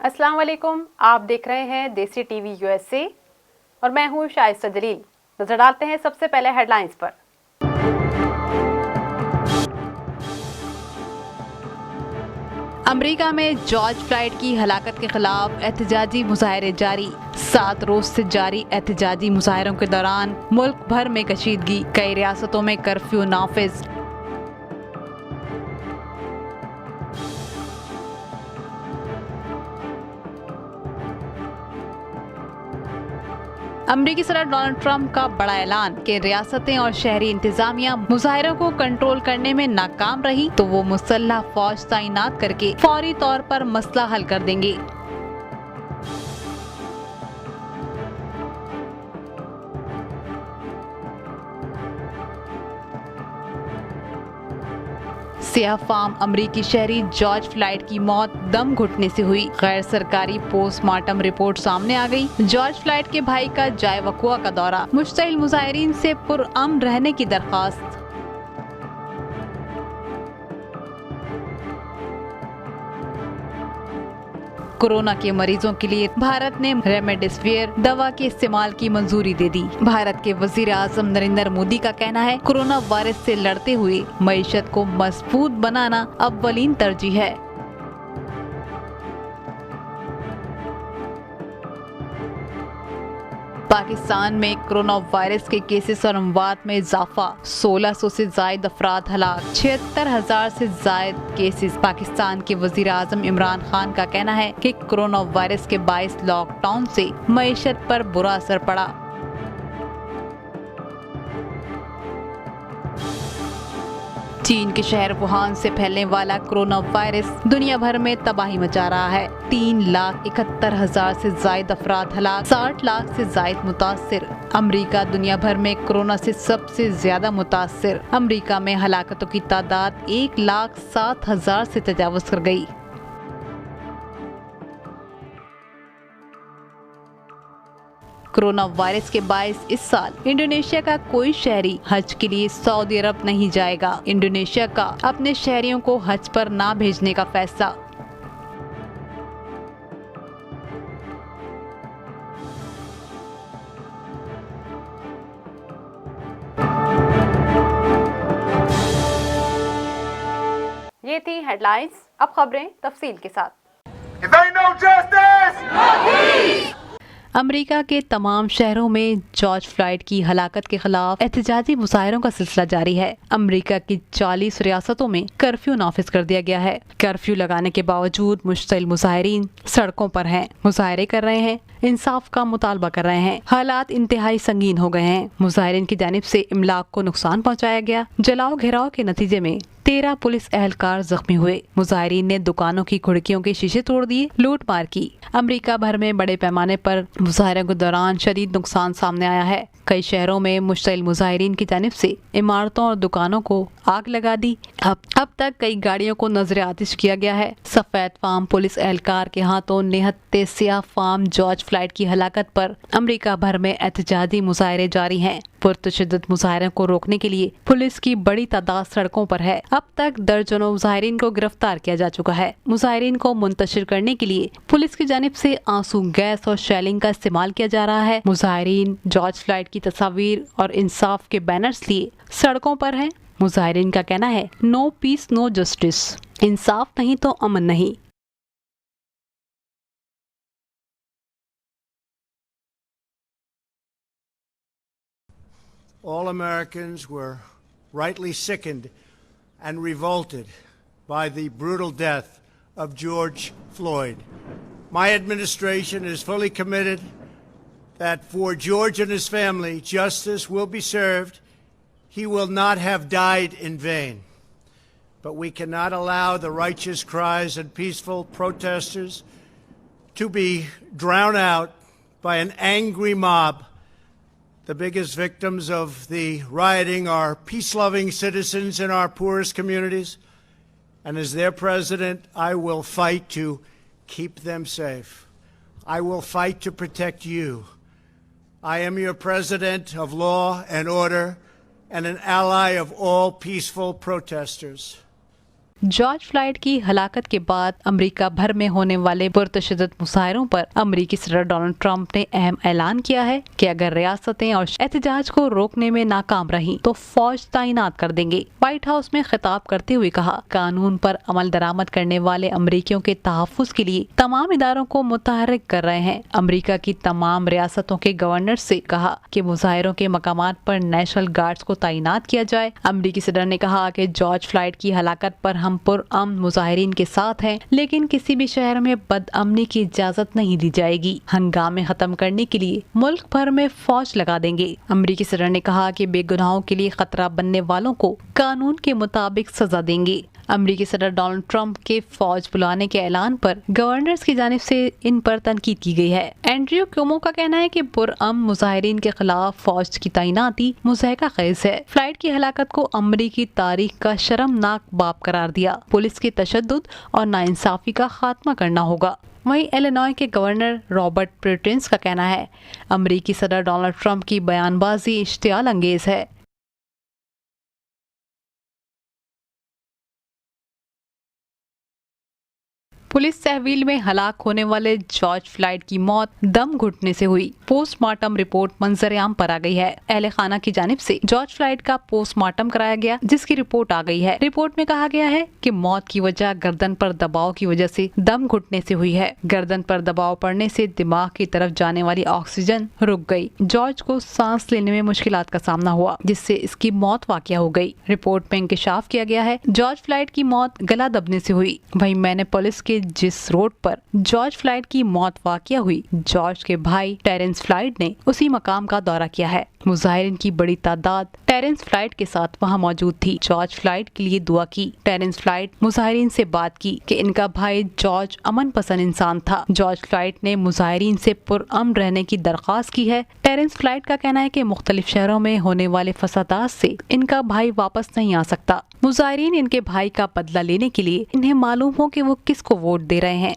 अस्सलाम वालेकुम। आप देख रहे हैं देसी टीवी यूएसए और मैं हूं शाइस्ता जलील। नजर डालते हैं सबसे पहले हेडलाइंस पर। अमेरिका में जॉर्ज फ्लॉयड की हलाकत के खिलाफ एहतजाजी मुजाहरे जारी। 7 रोज से जारी एहतजाजी मुजाहरों के दौरान मुल्क भर में कशीदगी, कई रियासतों में कर्फ्यू नाफिज। अमेरिकी सदर डोनाल्ड ट्रंप का बड़ा ऐलान कि रियासतें और शहरी इंतजामिया मुजाहिरों को कंट्रोल करने में नाकाम रही तो वो मुसल्लह फौज तैनात करके फौरी तौर पर मसला हल कर देंगे। सियाह फाम अमरीकी शहरी जॉर्ज फ्लॉयड की मौत दम घुटने से हुई। गैर सरकारी पोस्टमार्टम रिपोर्ट सामने आ गई। जॉर्ज फ्लॉयड के भाई का जाए वक़ुआ का दौरा, मुश्तइल मुजाहिरीन से पुरअमन रहने की दरख्वास्त। कोरोना के मरीजों के लिए भारत ने रेमडेसिविर दवा के इस्तेमाल की मंजूरी दे दी। भारत के वजीर आजम नरेंद्र मोदी का कहना है, कोरोना वायरस से लड़ते हुए मईशत को मजबूत बनाना अव्वलीन तरजीह है। पाकिस्तान में कोरोना वायरस के केसेस और अमवात में इजाफा, 1600 से जायद अफराद हलाक, 76,000 से जायद केसेस। पाकिस्तान के वजीर आजम इमरान खान का कहना है कि कोरोना वायरस के बायस लॉकडाउन से मईशत पर बुरा असर पड़ा। चीन के शहर वुहान से फैलने वाला कोरोना वायरस दुनिया भर में तबाही मचा रहा है। 3,71,000 से जायद अफराद हलाक, 60 लाख से जायद मुतासिर। अमेरिका दुनिया भर में कोरोना से सबसे ज्यादा मुतासिर। अमेरिका में हलाकतों की तादाद 1,07,000 से तजावुज कर गई। कोरोना वायरस के बायस इस साल इंडोनेशिया का कोई शहरी हज के लिए सऊदी अरब नहीं जाएगा। इंडोनेशिया का अपने शहरियों को हज पर ना भेजने का फैसला। ये थी हेडलाइंस। अब खबरें तफसील के साथ। अमेरिका के तमाम शहरों में जॉर्ज फ्लॉयड की हलाकत के खिलाफ एहतजाजी मुजाहरों का सिलसिला जारी है। अमेरिका की 40 रियासतों में कर्फ्यू नाफिज कर दिया गया है। कर्फ्यू लगाने के बावजूद मुश्तइल मुजाहिरीन सड़कों पर हैं, मुजाहरे कर रहे हैं, इंसाफ का मुतालबा कर रहे हैं। हालात इंतहाई संगीन हो गए हैं। मुजाहिरीन की जानिब से इमलाक को नुकसान पहुँचाया गया। जलाओ घेराव के नतीजे में 13 पुलिस एहलकार जख्मी हुए। मुजाहिरीन ने दुकानों की खिड़कियों के शीशे तोड़ दिए, लूट मार की। अमेरिका भर में बड़े पैमाने पर मुजाहरों के दौरान शदीद नुकसान सामने आया है। कई शहरों में मुश्तइल मुजाहिरीन की जानिब से इमारतों और दुकानों को आग लगा दी। अब तक कई गाड़ियों को नजर आतिश किया गया है। सफेद फार्म पुलिस एहलकार के हाथों निहत्ते सियाह फार्म जॉर्ज फ्लॉयड की हलाकत पर अमेरिका भर में एहतजाजी मुजाहरे जारी हैं। पुरतशद्दुद मुजाहरों को रोकने के लिए पुलिस की बड़ी तादाद सड़कों पर है। अब तक दर्जनों मुजाहिरीन को गिरफ्तार किया जा चुका है। मुजाहिरीन को मुंतशिर करने के लिए पुलिस की जानिब से आंसू गैस और शेलिंग का इस्तेमाल किया जा रहा है। मुजाहिरीन जॉर्ज फ्लॉयड की तस्वीर और इंसाफ के बैनर्स लिए सड़कों पर हैं। मुजाहिरीन का कहना है, नो पीस नो जस्टिस, इंसाफ नहीं तो अमन नहीं। All Americans were rightly sickened and revolted by the brutal death of George Floyd. My administration is fully committed that for George and his family, justice will be served. He will not have died in vain. But we cannot allow the righteous cries and peaceful protesters to be drowned out by an angry mob. The biggest victims of the rioting are peace-loving citizens in our poorest communities. And as their president, I will fight to keep them safe. I will fight to protect you. I am your president of law and order and an ally of all peaceful protesters. George Floyd की हलाकत के बाद America भर में होने वाले पुरतशद्दुद मुजाहरों पर अमेरिकी सदर डोनाल्ड ट्रंप ने अहम ऐलान किया है कि अगर रियासतें और एहतजाज को रोकने में नाकाम रहीं तो फौज तैनात कर देंगे। व्हाइट हाउस में खिताब करते हुए कहा, कानून पर अमल दरामद करने वाले अमेरिकियों के तहफ्फुज़ के लिए तमाम इदारों को मुतहर्रिक कर रहे हैं। अमेरिका की तमाम रियासतों के गवर्नर से कहा कि मुजाहिरों के मकामात पर नेशनल गार्ड्स को तैनात किया जाए। अमेरिकी सदर ने कहा कि जॉर्ज फ्लॉयड की हलाकत पर हम पुरअमन मुजाहिरीन के साथ हैं, लेकिन किसी भी शहर में बदअमनी की इजाजत नहीं दी जाएगी। हंगामे खत्म करने के लिए मुल्क भर में फौज लगा देंगे। अमेरिकी सदर ने कहा कि बेगुनाहों के लिए खतरा बनने वालों को कानून के मुताबिक सजा देंगे। अमेरिकी सदर डोनाल्ड ट्रंप के फौज बुलाने के ऐलान पर गवर्नर्स की जानिब से इन पर तनकीद की गई है। एंड्रयू क्यूमो का कहना है कि पुरअमन मुजाहिरीन के खिलाफ फौज की तैनाती मुज़हका खेज है। फ्लाइट की हलाकत को अमेरिकी तारीख का शर्मनाक बाब करार दिया। पुलिस के तशद्दुद और नाइंसाफी का खात्मा करना होगा। वहीं इलिनॉय के गवर्नर रॉबर्ट प्रेटिस का कहना है, अमेरिकी सदर डोनाल्ड ट्रंप की बयानबाजी इश्तियाल अंगेज है। पुलिस तहवील में हलाक होने वाले जॉर्ज फ्लॉयड की मौत दम घुटने से हुई। पोस्टमार्टम रिपोर्ट मंजर-ए-आम पर आ गई है। अहले खाना की जानिब से जॉर्ज फ्लॉयड का पोस्टमार्टम कराया गया, जिसकी रिपोर्ट आ गई है। रिपोर्ट में कहा गया है कि मौत की वजह गर्दन पर दबाव की वजह से दम घुटने से हुई है। गर्दन पर दबाव पड़ने से दिमाग की तरफ जाने वाली ऑक्सीजन रुक गई। जॉर्ज को सांस लेने में मुश्किलात का सामना हुआ, जिससे इसकी मौत वाक़या हो गई। रिपोर्ट में इंकशाफ किया गया है जॉर्ज फ्लॉयड की मौत गला दबने से हुई। वहीं मिनेपोलिस के जिस रोड पर जॉर्ज फ्लॉयड की मौत वाक़या हुई, जॉर्ज के भाई टेरेंस फ्लॉयड ने उसी मकाम का दौरा किया है। मुजाहिरीन की बड़ी तादाद टेरेंस फ्लॉयड के साथ वहां मौजूद थी। जॉर्ज फ्लॉयड के लिए दुआ की। टेरेंस फ्लॉयड मुजाहिरीन से बात की कि इनका भाई जॉर्ज अमन पसंद इंसान था। जॉर्ज फ्लॉयड ने मुजाहिरीन से पुरअमन रहने की दरख्वास्त की है। टेरेंस फ्लॉयड का कहना है कि मुख्तलिफ शहरों में होने वाले फसादात से इनका भाई वापस नहीं आ सकता। मुजाहिरीन इनके भाई का बदला लेने के लिए इन्हें मालूम हो कि वो किसको वोट दे रहे हैं।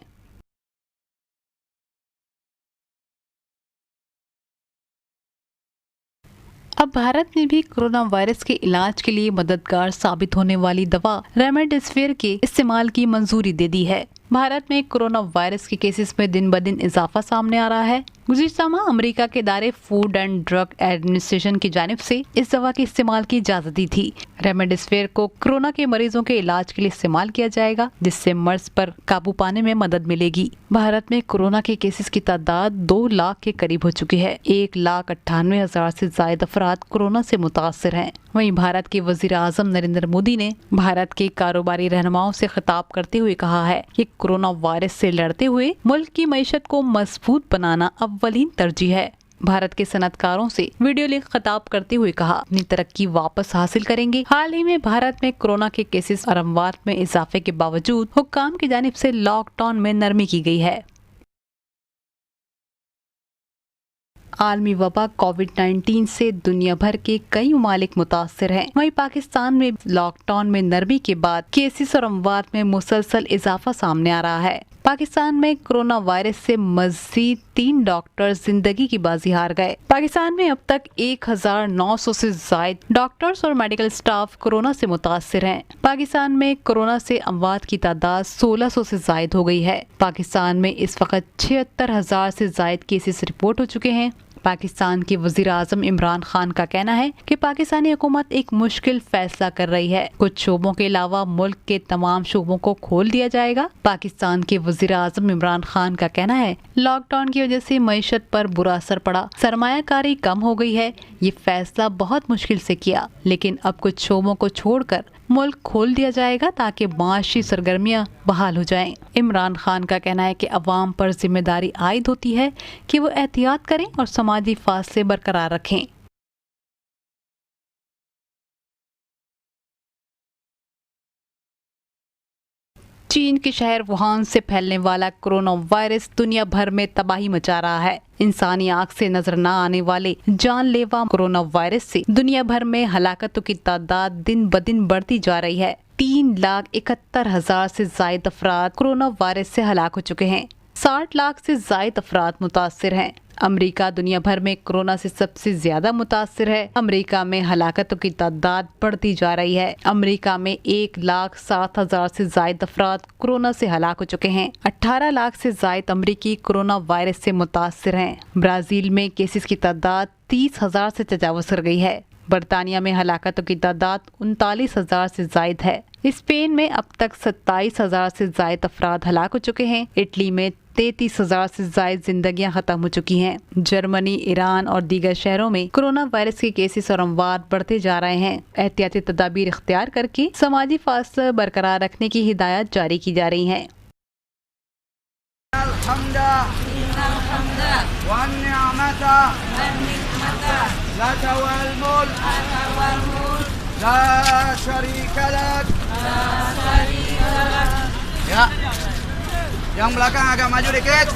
अब भारत में भी कोरोना वायरस के इलाज के लिए मददगार साबित होने वाली दवा रेमडेसिविर के इस्तेमाल की मंजूरी दे दी है। भारत में कोरोना वायरस के केसेस में दिन ब दिन इजाफा सामने आ रहा है। गुज़िश्ता माह अमेरिका के इदारे फूड एंड ड्रग एडमिनिस्ट्रेशन की जानिब से इस दवा के इस्तेमाल की इजाजत दी थी। रेमडेसिविर को कोरोना के मरीजों के इलाज के लिए इस्तेमाल किया जाएगा, जिससे मर्ज पर काबू पाने में मदद मिलेगी। भारत में कोरोना के केसेस की तादाद 2 लाख के करीब हो चुकी है। 1,98,000 से ज्यादा अफराद कोरोना से मुतासर हैं। वहीं भारत के वजीर आजम नरेंद्र मोदी ने भारत के कारोबारी रहनुमाओं से खिताब करते हुए कहा है कि कोरोना वायरस से लड़ते हुए मुल्क की मईशत को मजबूत बनाना अव्वलीन तरजीह है। भारत के सनतकारों से वीडियो लिंक खिताब करते हुए कहा, अपनी तरक्की वापस हासिल करेंगे। हाल ही में भारत में कोरोना के केसेस और अमवात में इजाफे के बावजूद हुक्काम की जानिब से लॉकडाउन में नरमी की गई है। आलमी वबा कोविड-19 से दुनिया भर के कई ममालिक मुतासिर हैं। वहीं पाकिस्तान में लॉकडाउन में नरमी के बाद केसेस और अमवात में मुसलसल इजाफा सामने आ रहा है। पाकिस्तान में कोरोना वायरस से मजीद 3 डॉक्टर जिंदगी की बाजी हार गए। पाकिस्तान में अब तक 1900 से ज्यादा डॉक्टर्स और मेडिकल स्टाफ कोरोना से मुतासिर हैं। पाकिस्तान में कोरोना से अमवात की तादाद 1600 से ज्यादा हो गई है। पाकिस्तान में इस वक्त 76,000 से ज्यादा केसेस रिपोर्ट हो चुके हैं। पाकिस्तान के वजीर आजम इमरान खान का कहना है कि पाकिस्तानी हुकूमत एक मुश्किल फैसला कर रही है। कुछ शोबों के अलावा मुल्क के तमाम शोबों को खोल दिया जाएगा। पाकिस्तान के वजीर आजम इमरान खान का कहना है, लॉकडाउन की वजह से मईशत पर बुरा असर पड़ा, सरमायाकारी कम हो गई है। ये फैसला बहुत मुश्किल से किया, लेकिन अब कुछ शोबों को छोड़कर मुल्क खोल दिया जाएगा ताकि माशी सरगर्मियां बहाल हो जाएं। इमरान खान का कहना है कि अवाम पर जिम्मेदारी आयद होती है कि वो एहतियात करें और समाजी फासले बरकरार रखें। चीन के शहर वुहान से फैलने वाला कोरोना वायरस दुनिया भर में तबाही मचा रहा है। इंसानी आंख से नजर न आने वाले जानलेवा कोरोना वायरस से दुनिया भर में हलाकतों की तादाद दिन ब दिन बढ़ती जा रही है। 3,71,000 से ज्यादा अफराद कोरोना वायरस से हलाक हो चुके हैं। 60 लाख से ज्यादा अफराद मुतासिर हैं। अमेरिका दुनिया भर में कोरोना से सबसे ज्यादा मुतासिर है। अमेरिका में हलाकतों की तादाद बढ़ती जा रही है। अमेरिका में 1,07,000 से ज्यादा अफराद कोरोना से हलाक हो चुके हैं। 18 लाख से ज्यादा अमरीकी कोरोना वायरस से मुतासिर हैं। ब्राजील में केसेस की तादाद 30,000 से तजावुज कर गई है। बरतानिया में हलाकतों की तादाद 39,000 से जायद है। स्पेन में अब तक 27,000 से जायद अफराद हलाक हो चुके हैं। इटली में 33,000 से जायद जिंदगियां खत्म हो चुकी हैं। जर्मनी, ईरान और दीगर शहरों में कोरोना वायरस के केसेस और अमवात बढ़ते जा रहे हैं। एहतियाती तदाबीर इख्तियार करके समाजी फासला बरकरार रखने की हिदायत जारी की जा रही है। Yang belakang agak maju dikit.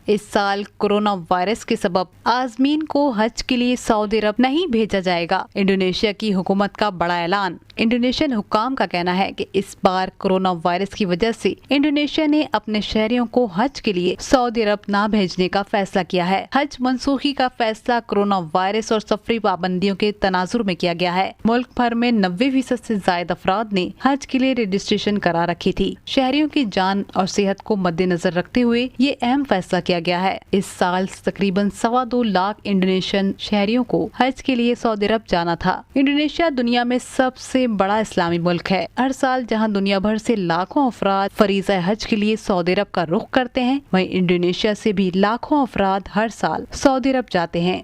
इस साल कोरोना वायरस के सबब आज़मीन को हज के लिए सऊदी अरब नहीं भेजा जाएगा। इंडोनेशिया की हुकूमत का बड़ा ऐलान। इंडोनेशियन हुक्काम का कहना है कि इस बार कोरोना वायरस की वजह से इंडोनेशिया ने अपने शहरियों को हज के लिए सऊदी अरब न भेजने का फैसला किया है। हज मनसूखी का फैसला कोरोना वायरस और सफरी पाबंदियों के तनाजुर में किया गया है। मुल्क भर में 90% से ज्यादा अफराद ने हज के लिए रजिस्ट्रेशन करा रखी थी। शहरियों की जान और सेहत को मद्देनजर रखते हुए ये अहम फैसला किया गया है। इस साल तकरीबन 2.25 लाख इंडोनेशियन शहरियों को हज के लिए सऊदी अरब जाना था। इंडोनेशिया दुनिया में सबसे बड़ा इस्लामी मुल्क है। हर साल जहां दुनिया भर से लाखों अफराद फरीज़ा हज के लिए सऊदी अरब का रुख करते हैं, वहीं इंडोनेशिया से भी लाखों अफराद हर साल सऊदी अरब जाते हैं।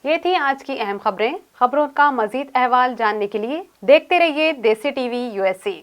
ये थी आज की अहम खबरें। खबरों का मजीद अहवाल जानने के लिए देखते रहिए देसी टीवी USA।